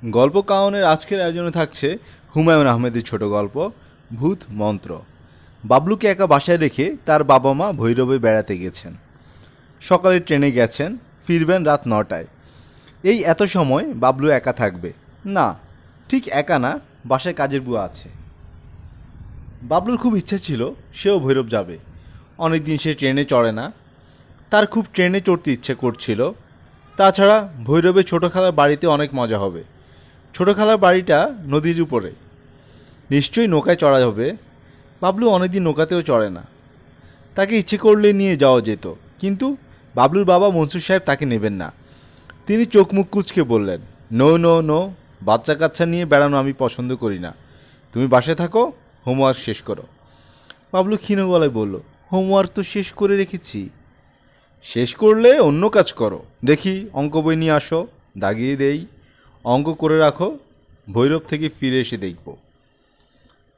গল্প কাওনের আজকের আয়োজনে থাকছে হুমায়ুন আহমেদের ছোট গল্প ভূত মন্ত্র। বাবলুকে একা বাসায় রেখে তার বাবা মা ভৈরবে বেড়াতে গেছেন। সকালে ট্রেনে গেছেন, ফিরবেন রাত 9টায়। এই এত সময় বাবলু একা থাকবে না, ঠিক একা না, বাসায় কাজের বুয়া আছে। বাবলুর খুব ইচ্ছা ছিল সেও ভৈরব যাবে। অনেকদিন সে ট্রেনে চড়ে না, তার খুব ট্রেনে চড়তে ইচ্ছে করছিল। তাছাড়া ভৈরবে ছোটো খালার বাড়িতে অনেক মজা হবে। ছোটো খালার বাড়িটা নদীর উপরে, নিশ্চয়ই নৌকায় চড়া হবে। বাবলু অনেকদিন নৌকাতেও চড়ে না, তাকে ইচ্ছে করলে নিয়ে যাওয়া যেত, কিন্তু বাবলুর বাবা মনসুর সাহেব তাকে নেবেন না। তিনি চোখ মুখ কুঁচকে বললেন, নো নো নো, বাচ্চা কাচ্চা নিয়ে বেড়ানো আমি পছন্দ করি না। তুমি বাসায় থাকো, হোমওয়ার্ক শেষ করো। বাবলু ক্ষীণ গলায় বলল, হোমওয়ার্ক তো শেষ করে রেখেছি। শেষ করলে অন্য কাজ করো, দেখি অঙ্ক বই নিয়ে আসো, দাগিয়ে দেই, অঙ্ক করে রাখো, ভৈরব থেকে ফিরে এসে দেখব।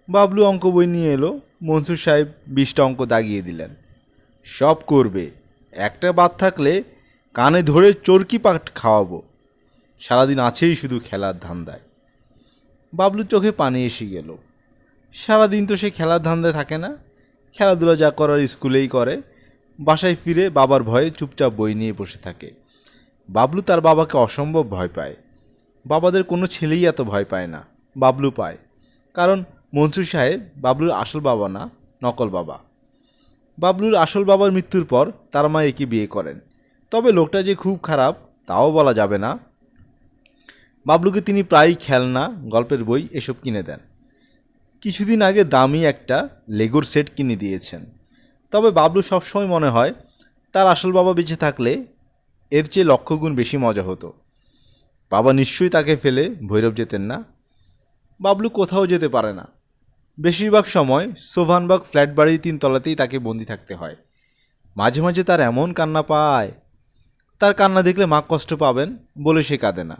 বাবলু অঙ্ক বই নিয়ে এলো। মনসুর সাহেব 20টা অঙ্ক দাগিয়ে দিলেন। সব করবে, একটা বাদ থাকলে কানে ধরে চরকি পাট খাওয়াবো। সারাদিন আছেই শুধু খেলার ধান্দায়। বাবলুর চোখে পানি এসে গেল। সারাদিন তো সে খেলার ধান্দায় থাকে না, খেলাধুলা যা করার স্কুলেই করে। বাসায় ফিরে বাবার ভয়ে চুপচাপ বই নিয়ে বসে থাকে। বাবলু তার বাবাকে অসম্ভব ভয় পায়। বাবাদের কোনো ছেলেই এত ভয় পায় না, বাবলু পায়। কারণ মনসুর সাহেব বাবলুর আসল বাবা না, নকল বাবা। বাবলুর আসল বাবার মৃত্যুর পর তার মা একে বিয়ে করেন। তবে লোকটা যে খুব খারাপ তাও বলা যাবে না। বাবলুকে তিনি প্রায়ই খেলনা, গল্পের বই এসব কিনে দেন। কিছুদিন আগে দামি একটা লেগোর সেট কিনে দিয়েছেন। তবে বাবলু সবসময় মনে হয় তার আসল বাবা বেঁচে থাকলে এর চেয়ে লক্ষ গুণ বেশি মজা হতো। বাবা নিশ্চয়ই তাকে ফেলে ভৈরব যেতেন না। বাবলু কোথাও যেতে পারে না। বেশিরভাগ সময় সোভানবাগ ফ্ল্যাট বাড়ির 3তলাতেই তাকে বন্দি থাকতে হয়। মাঝে মাঝে তার এমন কান্না পায়, তার কান্না দেখলে মা কষ্ট পাবেন বলে সে কাঁদে না।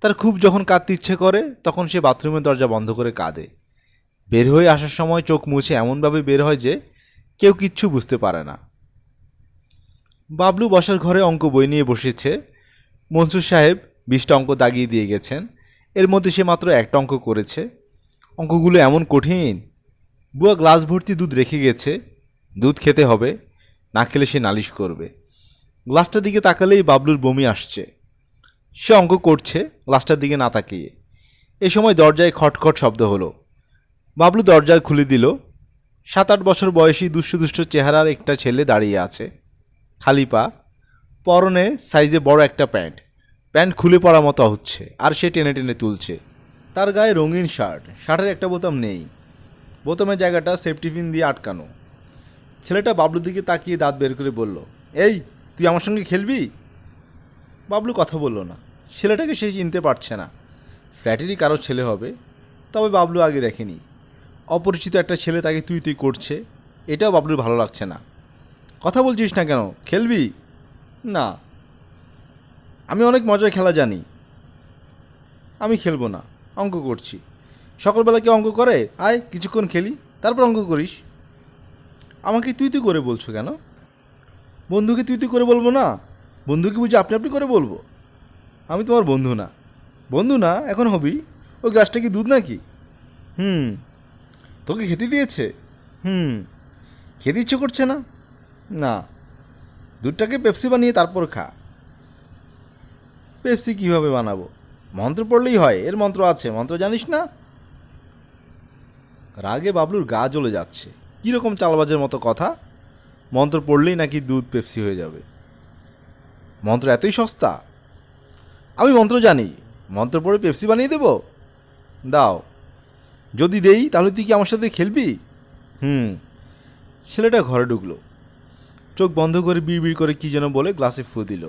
তার খুব যখন কাঁদতে ইচ্ছে করে তখন সে বাথরুমের দরজা বন্ধ করে কাঁদে। বের হয়ে আসার সময় চোখ মুছে এমনভাবে বের হয় যে কেউ কিচ্ছু বুঝতে পারে না। বাবলু বসার ঘরে অঙ্ক বই নিয়ে বসেছে। মনসুর সাহেব 20টা অঙ্ক দাগিয়ে দিয়ে গেছেন। এর মধ্যে সে মাত্র একটা অঙ্ক করেছে। অঙ্কগুলো এমন কঠিন। বুয়া গ্লাস ভর্তি দুধ রেখে গেছে, দুধ খেতে হবে, না খেলে সে নালিশ করবে। গ্লাসটার দিকে তাকালেই বাবলুর বমি আসছে। সে অঙ্ক করছে গ্লাসটার দিকে না তাকিয়ে। এ সময় দরজায় খটখট শব্দ হলো। বাবলু দরজা খুলে দিল। 7-8 বছর বয়সী দুষ্ট দুষ্ট চেহারার একটা ছেলে দাঁড়িয়ে আছে, খালি পা, পরনে সাইজে বড় একটা প্যান্ট। প্যান্ট খুলে পড়া মতো হচ্ছে আর সে টেনে টেনে তুলছে। তার গায়ে রঙিন শার্ট, শার্টের একটা বোতাম নেই, বোতামের জায়গাটা সেফটি পিন দিয়ে আটকানো। ছেলেটা বাবলুর দিকে তাকিয়ে দাঁত বের করে বলল, এই তুই আমার সঙ্গে খেলবি? বাবলু কথা বলল না। ছেলেটাকে সে চিনতে পারছে না। ফ্ল্যাটেরই কারো ছেলে হবে, তবে বাবলু আগে দেখেনি। অপরিচিত একটা ছেলে তাকে তুই তুই করছে, এটাও বাবলুর ভালো লাগছে না। কথা বলছিস না কেন, খেলবি? না, আমি অনেক মজার খেলা জানি। আমি খেলবো না, অঙ্ক করছি। সকালবেলা কি অঙ্ক করে? আয় কিছুক্ষণ খেলি, তারপর অঙ্ক করিস। আমাকে তুই তুই করে বলছো কেন? বন্ধুকে তুই তুই করে বলবো না? বন্ধুকে বুঝি আপনি আপনি করে বলবো? আমি তোমার বন্ধু না। বন্ধু না এখন হবি? ওই গ্লাসটা কি দুধ নাকি? হুম। তোকে খেতে দিয়েছে? হুম। খেতে ইচ্ছে করছে না? না। দুধটাকে পেপসি বানিয়ে তারপর খা। পেপসি কীভাবে বানাবো? মন্ত্র পড়লেই হয়, এর মন্ত্র আছে, মন্ত্র জানিস না? রাগে বাবলুর গা জ্বলে যাচ্ছে। কীরকম চালবাজের মতো কথা! মন্ত্র পড়লেই নাকি দুধ পেপসি হয়ে যাবে। মন্ত্র এতই সস্তা? আমি মন্ত্র জানি, মন্ত্র পড়ে পেপসি বানিয়ে দেবো? দাও। যদি দেই তাহলে তুই কি আমার সাথে খেলবি? হুম। ছেলেটা ঘরে ঢুকলো। চোখ বন্ধ করে বিড়বিড় করে কী যেন বলে গ্লাসে ফু দিল।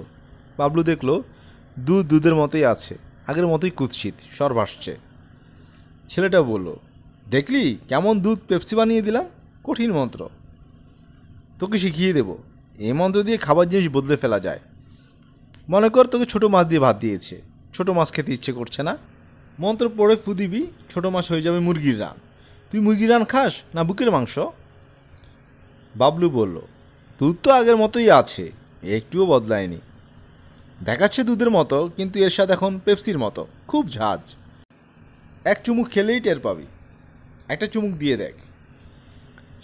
বাবলু দেখল দুধ দুধের মতোই আছে, আগের মতোই কুৎসিত, স্বর ভাসছে। ছেলেটা বলল, দেখলি কেমন দুধ পেপসি বানিয়ে দিলাম? কঠিন মন্ত্র, তোকে শিখিয়ে দেব। এই মন্ত্র দিয়ে খাবার জিনিস বদলে ফেলা যায়। মনে কর তোকে ছোটো মাছ দিয়ে ভাত দিয়েছে, ছোটো মাছ খেতে ইচ্ছে করছে না, মন্ত্র পড়ে ফু দিবি, ছোটো মাছ হয়ে যাবে মুরগির রান। তুই মুরগির রান খাস না বুকের মাংস? বাবলু বলল, দুধ তো আগের মতোই আছে, একটুও বদলায়নি। দেখাচ্ছে দুধের মতো, কিন্তু এর স্বাদ এখন পেপসির মতো, খুব ঝাঁজ। এক চুমুক খেলেই টের পাবি। একটা চুমুক দিয়ে দেখ।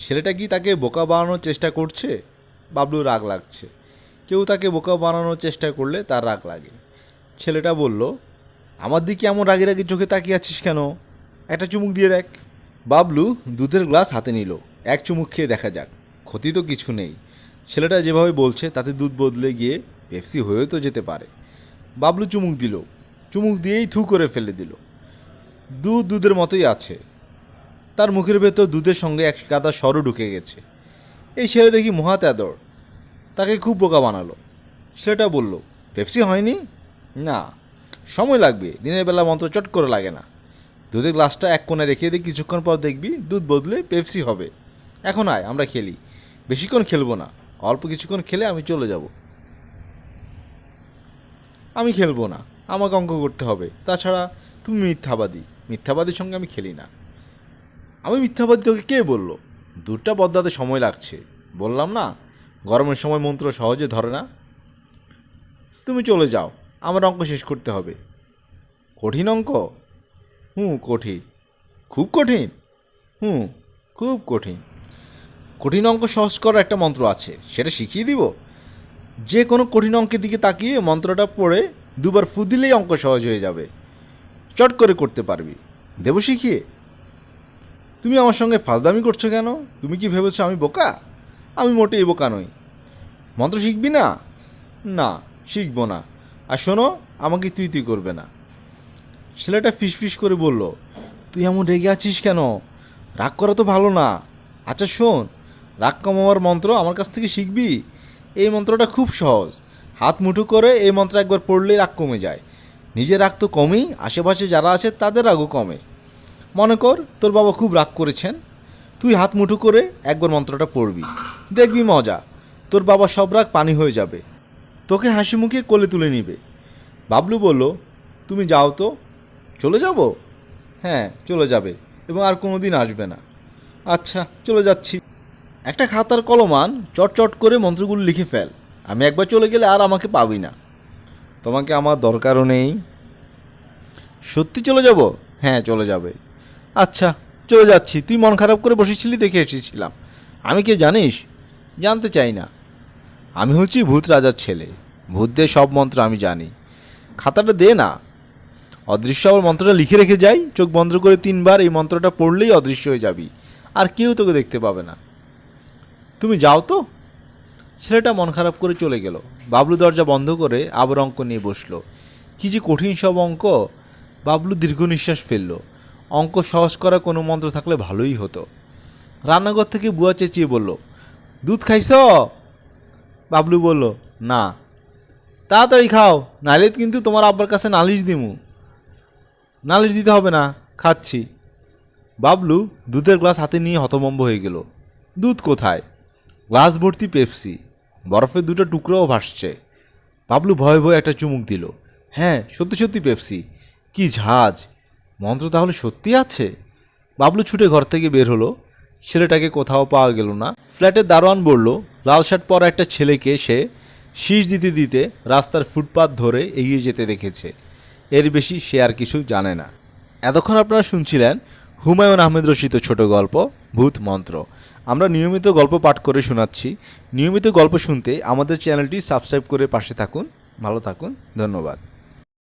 ছেলেটা কি তাকে বোকা বানানোর চেষ্টা করছে? বাবলুর রাগ লাগছে। কেউ তাকে বোকা বানানোর চেষ্টা করলে তার রাগ লাগে। ছেলেটা বলল, আমার দিকে এমন রাগি রাগি চোখে তাকিয়ে আছিস কেন? একটা চুমুক দিয়ে দেখ। বাবলু দুধের গ্লাস হাতে নিল। এক চুমুক খেয়ে দেখা যাক, ক্ষতি তো কিছু নেই। ছেলেটা যেভাবে বলছে তাতে দুধ বদলে গিয়ে পেপসি হয়েও তো যেতে পারে। বাবলু চুমুক দিল। চুমুক দিয়েই থু করে ফেলে দিল। দুধ দুধের মতোই আছে। তার মুখের ভেতর দুধের সঙ্গে এক গাদা সরও ঢুকে গেছে। এই ছেলে দেখি মহা তেদর, তাকে খুব বোকা বানালো। সেটা বলল, পেপসি হয়নি? না, সময় লাগবে। দিনের বেলা মন্ত্র চট করে লাগে না। দুধের গ্লাসটা এক কোণে রেখে দিই, কিছুক্ষণ পর দেখবি দুধ বদলে পেপসি হবে। এখন আয়, আমরা খেলি। বেশিক্ষণ খেলবো না, অল্প কিছুক্ষণ খেলে আমি চলে যাব। আমি খেলবো না, আমাকে অঙ্ক করতে হবে। তাছাড়া তুমি মিথ্যাবাদী, মিথ্যাবাদীর সঙ্গে আমি খেলি না। আমি মিথ্যাবাদী তোকে কে বললো? দুধটা বদলাতে সময় লাগছে। বললাম না, গরমের সময় মন্ত্র সহজে ধরে না। তুমি চলে যাও, আমার অঙ্ক শেষ করতে হবে। কঠিন অঙ্ক? কঠিন। খুব কঠিন? খুব কঠিন। কঠিন অঙ্ক সহজ করার একটা মন্ত্র আছে, সেটা শিখিয়ে দিব। যে কোনো কঠিন অঙ্কের দিকে তাকিয়ে মন্ত্রটা পড়ে দুবার ফু দিলেই অঙ্ক সহজ হয়ে যাবে। চট করে করতে পারবি। দেব শিখিয়ে? তুমি আমার সঙ্গে ফাজলামি করছো কেন? তুমি কি ভেবেছো আমি বোকা? আমি মোটেই বোকা নই। মন্ত্র শিখবি না? না, শিখবো না। আর শোনো, আমাকে তুই তুই করবে না। ছেলেটা ফিসফিস করে বলল, তুই এমন রেগে আছিস কেন? রাগ করা তো ভালো না। আচ্ছা শোন, রাগ কমাবার মন্ত্র আমার কাছ থেকে শিখবি। এই মন্ত্রটা খুব সহজ। হাত মুঠো করে এই মন্ত্র একবার পড়লেই রাগ কমে যায়। নিজের রাগ তো কমেই, আশেপাশে যারা আছে তাদের রাগও কমে। মনে কর তোর বাবা খুব রাগ করেছেন, তুই হাত মুঠো করে একবার মন্ত্রটা পড়বি, দেখবি মজা। তোর বাবা সব রাগ পানি হয়ে যাবে, তোকে হাসি মুখে কোলে তুলে নিবে। বাবলু বলল, তুমি যাও তো। চলে যাব? হ্যাঁ, চলে যাবে এবং আর কোনো দিন আসবে না। আচ্ছা, চলে যাচ্ছি। একটা খাতার কলম আন, চট চট করে মন্ত্রগুলো লিখে ফেল। আমি একবার চলে গেলে আর আমাকে পাবি না। তোমাকে আমার দরকারও নেই। সত্যি চলে যাব? হ্যাঁ, চলে যাবে। আচ্ছা, চলে যাচ্ছি। তুই মন খারাপ করে বসেছিলি দেখে এসেছিলাম। আমি কে জানিস? জানতে চাই না। আমি হচ্ছি ভূত রাজার ছেলে। ভূতদের সব মন্ত্র আমি জানি। খাতাটা দে না। অদৃশ্য আবার মন্ত্রটা লিখে রেখে যাই। চোখ বন্ধ করে 3 বার এই মন্ত্রটা পড়লেই অদৃশ্য হয়ে যাবি, আর কেউ তোকে দেখতে পাবে না। তুমি যাও তো। ছেলেটা মন খারাপ করে চলে গেল। বাবলু দরজা বন্ধ করে আবার অঙ্ক নিয়ে বসলো। কি যে কঠিন সব অঙ্ক! বাবলু দীর্ঘ নিঃশ্বাস ফেলল। অঙ্ক সহজ করা কোনো মন্ত্র থাকলে ভালোই হতো। রান্নাঘর থেকে বুয়া চেঁচিয়ে বলল, দুধ খাইছ? বাবলু বলল, না। তাড়াতাড়ি খাও, নাইলে কিন্তু তোমার আব্বার কাছে নালিশ দিমু। নালিশ দিতে হবে না, খাচ্ছি। বাবলু দুধের গ্লাস হাতে নিয়ে হতভম্ব হয়ে গেল। দুধ কোথায়? গ্লাস ভর্তি পেপসি, বরফের 2টা টুকরোও ভাসছে। বাবলু ভয়ে ভয়ে একটা চুমুক দিল। হ্যাঁ, সত্যি সত্যি পেপসি। কি ঝাঁজ! মন্ত্র তাহলে সত্যি আছে। বাবলু ছুটে ঘর থেকে বের হলো। ছেলেটাকে কোথাও পাওয়া গেল না। ফ্ল্যাটের দারোয়ান বলল, লাল শার্ট পরা একটা ছেলেকে সে শীষ দিতে দিতে রাস্তার ফুটপাত ধরে এগিয়ে যেতে দেখেছে। এর বেশি সে আর কিছু জানে না। এতক্ষণ আপনারা শুনছিলেন হুমায়ুন আহমেদ রচিত ছোট গল্প ভূত মন্ত্র। আমরা নিয়মিত গল্প পাঠ করে শোনাচ্ছি। নিয়মিত গল্প শুনতে আমাদের চ্যানেলটি সাবস্ক্রাইব করে পাশে থাকুন। ভালো থাকুন, ধন্যবাদ।